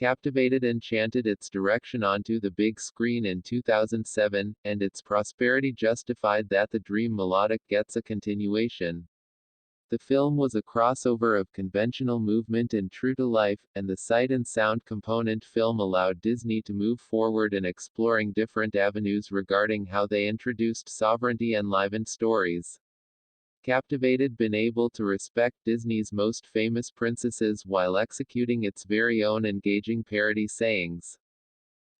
Captivated Enchanted its direction onto the big screen in 2007, and its prosperity justified that the dream melodic gets a continuation. The film was a crossover of conventional movement and true-to-life, and the sight and sound component film allowed Disney to move forward in exploring different avenues regarding how they introduced sovereignty-enlivened stories. Captivated been able to respect Disney's most famous princesses while executing its very own engaging parody sayings.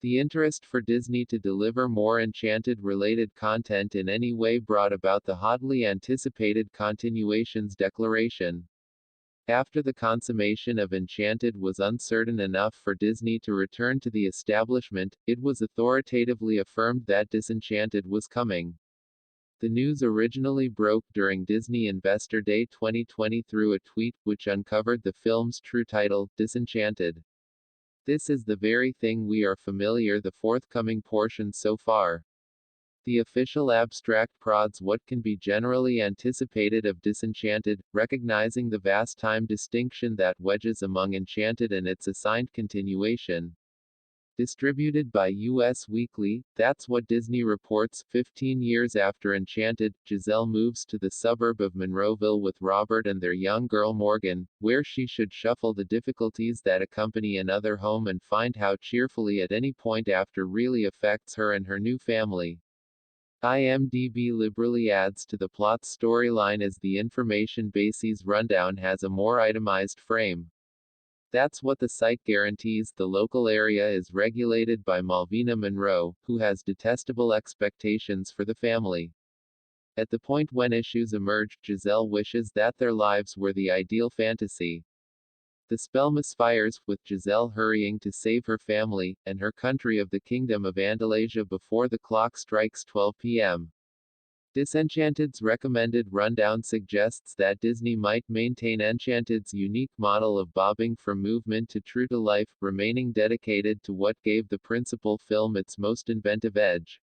The interest for Disney to deliver more Enchanted-related content in any way brought about the hotly anticipated continuations declaration. After the consummation of Enchanted was uncertain enough for Disney to return to the establishment, it was authoritatively affirmed that Disenchanted was coming. The news originally broke during Disney Investor Day 2020 through a tweet, which uncovered the film's true title, Disenchanted. This is the very thing we are familiar the forthcoming portion so far. The official abstract prods what can be generally anticipated of Disenchanted, recognizing the vast time distinction that wedges among Enchanted and its assigned continuation. Distributed by US Weekly, That's What Disney reports, 15 years after Enchanted, Giselle moves to the suburb of Monroeville with Robert and their young girl Morgan, where she should shuffle the difficulties that accompany another home and find how cheerfully at any point after really affects her and her new family. IMDb liberally adds to the plot's storyline as the information base's rundown has a more itemized frame. That's what the site guarantees. The local area is regulated by Malvina Monroe, who has detestable expectations for the family. At the point when issues emerge, Giselle wishes that their lives were the ideal fantasy. The spell misfires, with Giselle hurrying to save her family, and her country of the Kingdom of Andalasia before the clock strikes 12 p.m. Disenchanted's recommended rundown suggests that Disney might maintain Enchanted's unique model of bobbing from movement to true-to-life, remaining dedicated to what gave the principal film its most inventive edge.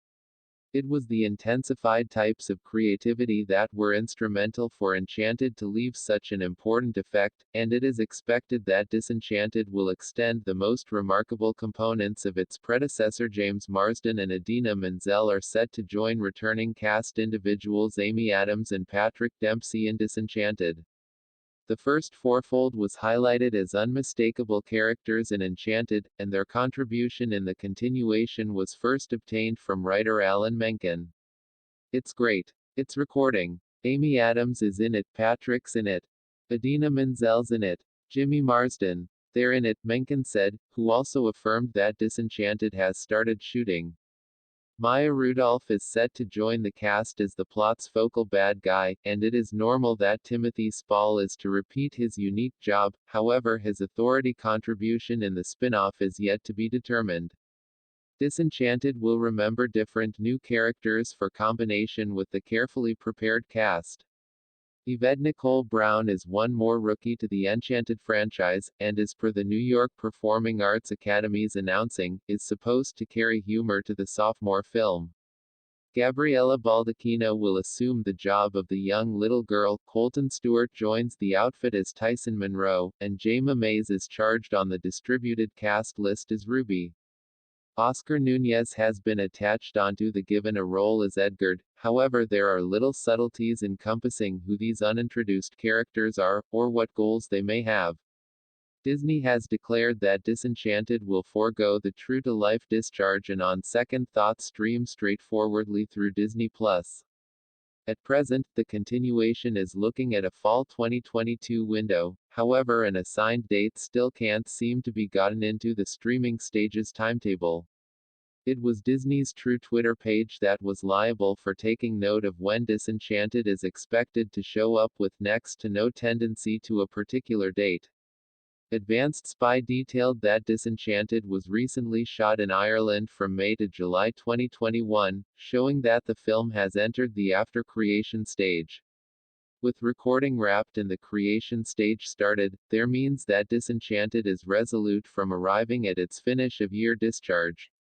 It was the intensified types of creativity that were instrumental for Enchanted to leave such an important effect, and it is expected that Disenchanted will extend the most remarkable components of its predecessor. James Marsden and Idina Menzel are set to join returning cast individuals Amy Adams and Patrick Dempsey in Disenchanted. The first fourfold was highlighted as unmistakable characters in Enchanted, and their contribution in the continuation was first obtained from writer Alan Menken. It's great. It's recording. Amy Adams is in it, Patrick's in it. Idina Menzel's in it. Jimmy Marsden. They're in it, Menken said, who also affirmed that Disenchanted has started shooting. Maya Rudolph is set to join the cast as the plot's focal bad guy, and it is normal that Timothy Spall is to repeat his unique job. However, his authority contribution in the spin-off is yet to be determined. Disenchanted will remember different new characters for combination with the carefully prepared cast. Yvette Nicole Brown is one more rookie to the Enchanted franchise, and as per the New York Performing Arts Academy's announcing, is supposed to carry humor to the sophomore film. Gabriella Baldacchino will assume the job of the young little girl, Colton Stewart joins the outfit as Tyson Monroe, and Jayma Mays is charged on the distributed cast list as Ruby. Oscar Nunez has been attached onto the given a role as Edgard, however there are little subtleties encompassing who these unintroduced characters are, or what goals they may have. Disney has declared that Disenchanted will forego the true-to-life discharge and on second thought stream straightforwardly through Disney+. At present, the continuation is looking at a fall 2022 window, however an assigned date still can't seem to be gotten into the streaming stage's timetable. It was Disney's true Twitter page that was liable for taking note of when Disenchanted is expected to show up, with next to no tendency to a particular date. Advanced Spy detailed that Disenchanted was recently shot in Ireland from May to July 2021, showing that the film has entered the after-creation stage. With recording wrapped and the creation stage started, there means that Disenchanted is resolute from arriving at its finish of year discharge.